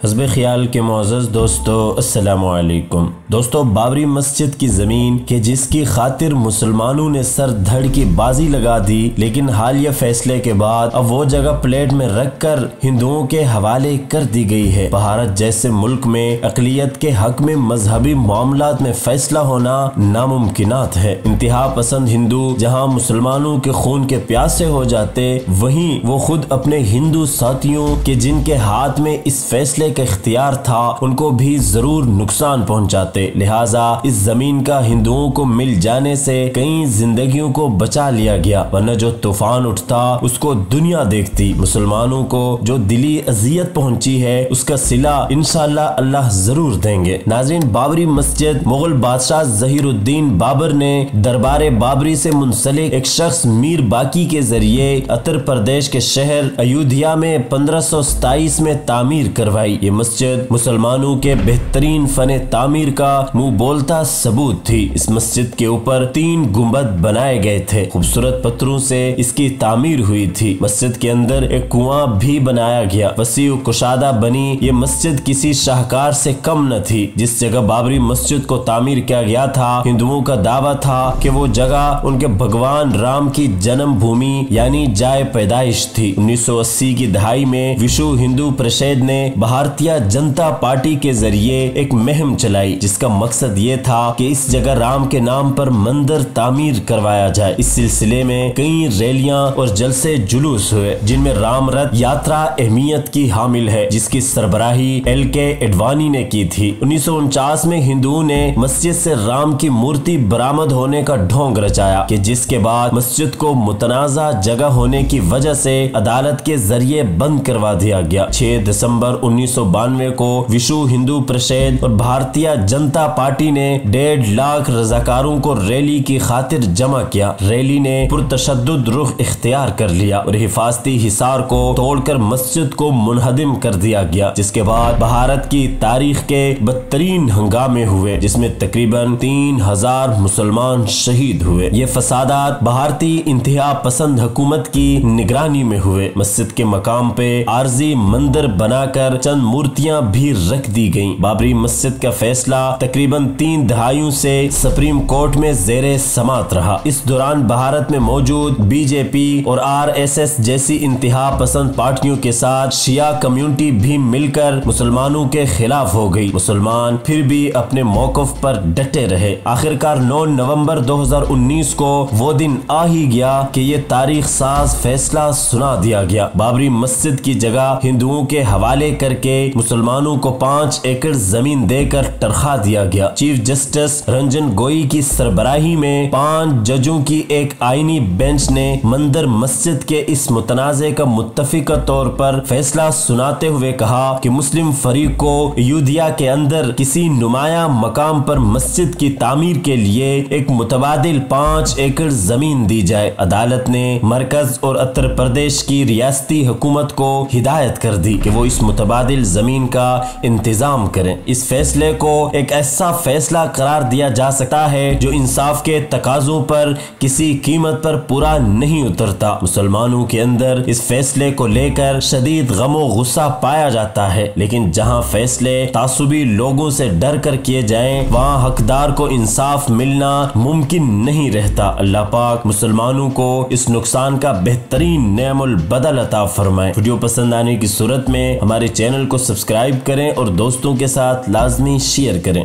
हस्ब ख्याल के मुअज़्ज़ज़ दोस्तों, अस्सलामु अलैकुम। दोस्तों, बाबरी मस्जिद की ज़मीन के जिसकी खातिर मुसलमानों ने सर धड़ की बाजी लगा दी, लेकिन हालिया फैसले के बाद अब वो जगह प्लेट में रख कर हिंदुओं के हवाले कर दी गई है। भारत जैसे मुल्क में अक़लियत के हक में मजहबी मामलात में फैसला होना नामुमकिनात है। इंतहा पसंद हिंदू जहाँ मुसलमानों के खून के प्यासे हो जाते, वहीं वो खुद अपने हिंदू साथियों के जिनके हाथ में इस फैसले का इख्तियार था, उनको भी जरूर नुकसान पहुंचाते। लिहाजा इस जमीन का हिंदुओं को मिल जाने से कई जिंदगियों को बचा लिया गया, वरना जो तूफान उठता उसको दुनिया देखती। मुसलमानों को जो दिली अजियत पहुंची है उसका सिला इंशाअल्लाह अल्लाह जरूर देंगे। नाज़रीन, बाबरी मस्जिद मुगल बादशाह ज़हीरुद्दीन बाबर ने दरबार बाबरी से मुंसलिक एक शख्स मीर बाकी के जरिए उत्तर प्रदेश के शहर अयोध्या में 1527 में तामीर करवाई। ये मस्जिद मुसलमानों के बेहतरीन फने तामीर का मुंह बोलता सबूत थी। इस मस्जिद के ऊपर 3 गुंबद बनाए गए थे। खूबसूरत पत्थरों से इसकी तामीर हुई थी। मस्जिद के अंदर एक कुआं भी बनाया गया। वसी कुशादा बनी ये मस्जिद किसी शाहकार से कम न थी। जिस जगह बाबरी मस्जिद को तामीर किया गया था, हिंदुओं का दावा था कि वो जगह उनके भगवान राम की जन्म भूमि यानी जाए पैदाइश थी। 1980 की दहाई में विश्व हिंदू परिषद ने भारतीय जनता पार्टी के जरिए एक मुहिम चलाई, जिसका मकसद ये था कि इस जगह राम के नाम पर मंदिर तामीर करवाया जाए। इस सिलसिले में कई रैलियां और जलसे जुलूस हुए, जिनमें राम रथ यात्रा अहमियत की हामिल है, जिसकी सरबराही LK एडवाणी ने की थी। 1949 में हिंदुओं ने मस्जिद से राम की मूर्ति बरामद होने का ढोंग रचाया, कि जिसके बाद मस्जिद को मुतनाज़ा जगह होने की वजह से अदालत के जरिए बंद करवा दिया गया। 6 दिसंबर 1992 को विश्व हिंदू परिषद और भारतीय जनता पार्टी ने 1.5 लाख रजाकारों को रैली की खातिर जमा किया। रैली ने पुरतशद्दुद रुख इख्तियार कर लिया और हिफाजती हिसार को तोड़कर मस्जिद को मुनहदिम कर दिया गया, जिसके बाद भारत की तारीख के बदतरीन हंगामे हुए, जिसमें तकरीबन 3000 मुसलमान शहीद हुए। ये फसादात भारतीय इंतहा पसंद हुकूमत की निगरानी में हुए। मस्जिद के मकाम पे आरजी मंदिर बनाकर चंद मूर्तियां भी रख दी गईं। बाबरी मस्जिद का फैसला तकरीबन 3 दहाइयों से सुप्रीम कोर्ट में ज़ेरे समात रहा। इस दौरान भारत में मौजूद BJP और RSS जैसी इंतहा पसंद पार्टियों के साथ शिया कम्युनिटी भी मिलकर मुसलमानों के खिलाफ हो गई। मुसलमान फिर भी अपने मौक़िफ़ पर डटे रहे। आखिरकार 9 नवंबर 2019 को वो दिन आ ही गया कि ये तारीख साज फैसला सुना दिया गया। बाबरी मस्जिद की जगह हिंदुओं के हवाले करके मुसलमानों को 5 एकड़ जमीन देकर तरखा दिया गया। चीफ जस्टिस रंजन गोई की सरबराही में 5 जजों की एक आईनी बेंच ने मंदिर मस्जिद के इस मुतनाज़े का मुत्तफिका तौर पर फैसला सुनाते हुए कहा कि मुस्लिम फरीक को अयोध्या के अंदर किसी नुमाया मकाम पर मस्जिद की तामीर के लिए एक मुतबादिल 5 एकड़ जमीन दी जाए। अदालत ने मरकज और उत्तर प्रदेश की रियासती हुकूमत को हिदायत कर दी कि वो इस मुतबादिल जमीन का इंतजाम करें। इस फैसले को एक ऐसा फैसला करार दिया जा सकता है जो इंसाफ के तकाजों पर किसी कीमत पर पूरा नहीं उतरता। मुसलमानों के अंदर इस फैसले को लेकर शदीद गमो गुस्सा पाया जाता है, लेकिन जहां फैसले तासुबी लोगों से डर कर किए जाएं, वहां हकदार को इंसाफ मिलना मुमकिन नहीं रहता। अल्लाह पाक मुसलमानों को इस नुकसान का बेहतरीन नेमुल बदल अता फरमाए। वीडियो पसंद आने की सूरत में हमारे चैनल को सब्सक्राइब करें और दोस्तों के साथ लाजमी शेयर करें।